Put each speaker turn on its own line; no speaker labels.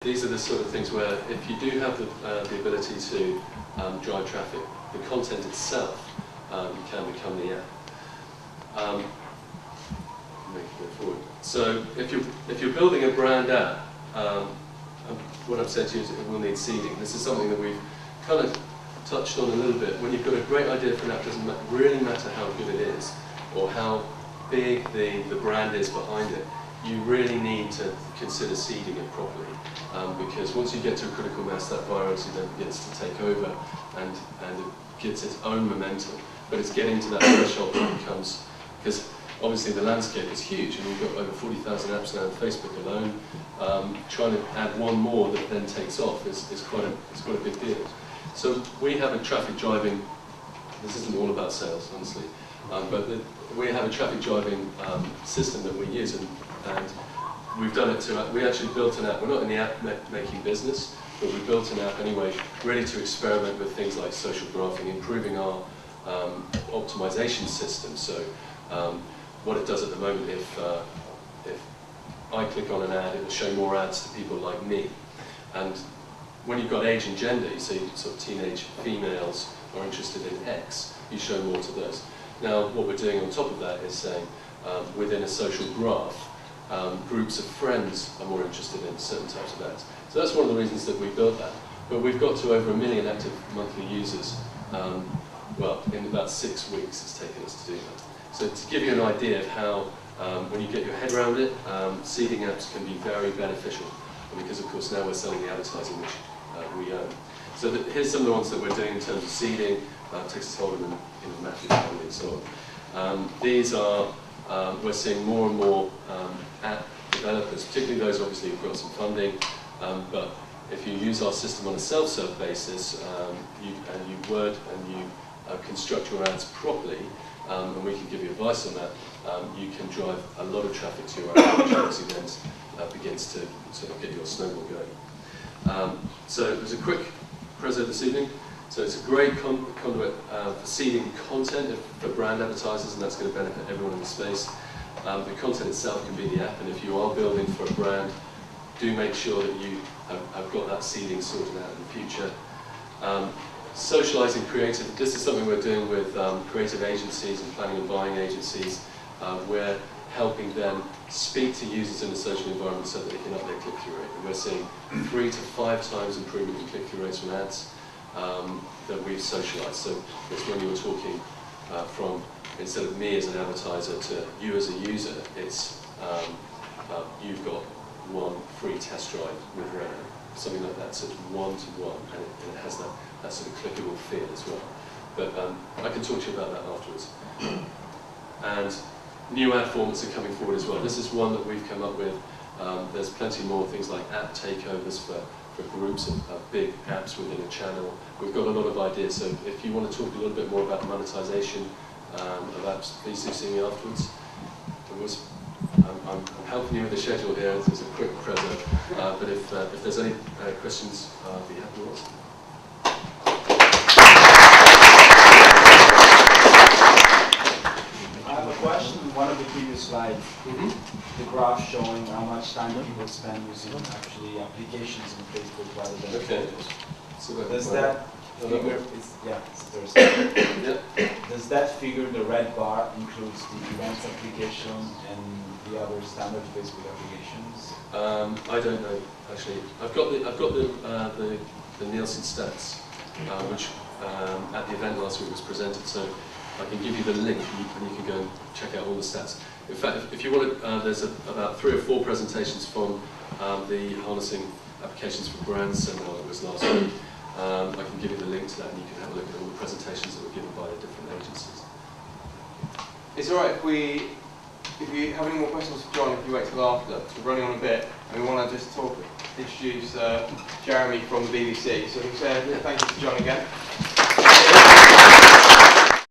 These are the sort of things where if you do have the ability to drive traffic, the content itself can become the app. Moving forward. So if you're building a brand app, what I've said to you is it will need seeding. This is something that we've kind of touched on a little bit. When you've got a great idea for an app, it doesn't really matter how good it is or how big the brand is behind it. You really need to consider seeding it properly, because once you get to a critical mass, that virality then begins to take over and it gets its own momentum. But it's getting to that threshold where it becomes, because obviously the landscape is huge, and we've got over 40,000 apps now on Facebook alone. Trying to add one more that then takes off is quite a big deal. So we have a traffic driving. This isn't all about sales, honestly, but we have a traffic driving system that we use, and we've done it to. We actually built an app. We're not in the app making business, but we built an app anyway, ready to experiment with things like social graphing, improving our optimization system. So what it does at the moment, if I click on an ad, it will show more ads to people like me. And when you've got age and gender, you say sort of teenage females are interested in X, you show more to those. Now, what we're doing on top of that is saying within a social graph, groups of friends are more interested in certain types of ads. So that's one of the reasons that we built that. But we've got to over 1 million active monthly users. Well, in about 6 weeks it's taken us to do that. So to give you an idea of how, when you get your head around it, seeding apps can be very beneficial. Because of course now we're selling the advertising which we own. So here's some of the ones that we're doing in terms of seeding, Texas Hold'em and Matthew Family and so on. These are, we're seeing more and more app developers, particularly those obviously who've got some funding, but if you use our system on a self-serve basis, you word and you construct your ads properly, and we can give you advice on that, you can drive a lot of traffic to your app, which obviously then begins to sort of get your snowball going. So there's a quick preso this evening. So it's a great conduit for seeding content for brand advertisers, and that's going to benefit everyone in the space. The content itself can be the app, and if you are building for a brand, do make sure that you have got that seeding sorted out in the future. Socializing creative, this is something we're doing with creative agencies and planning and buying agencies. We're helping them speak to users in a social environment so that they can up their click-through rate. And we're seeing 3 to 5 times improvement in click-through rates from ads that we've socialized. So it's when you were talking from, instead of me as an advertiser to you as a user, it's you've got 1 free test drive with Renault. Something like that, so it's 1-to-1, and it has that sort of clickable feel as well. But I can talk to you about that afterwards. And new ad formats are coming forward as well. This is one that we've come up with. There's plenty more things like app takeovers for groups of big apps within a channel. We've got a lot of ideas, so if you want to talk a little bit more about monetization of apps, please do see me afterwards. I'm helping you with the schedule here. It's a quick preso, but if there's any questions, I'll be happy to answer.
I have a question. In one of the previous slides, the graph showing how much time people spend using actually applications in Facebook rather than photos.
So
does that figure? It's Thursday. Does that figure, the red bar, includes the events application and the other standard Facebook applications?
I don't know actually. I've got the Nielsen stats, which at the event last week was presented. So I can give you the link, and you can go and check out all the stats. In fact, if you want to, there's about 3 or 4 presentations from the Harnessing Applications for Brands seminar that was last week. I can give you the link to that, and you can have a look at all the presentations that were given by the different agencies.
It's all right if you have any more questions for John, if you wait till after. We're running on a bit, and we want to just introduce Jeremy from the BBC. So thank you to John again.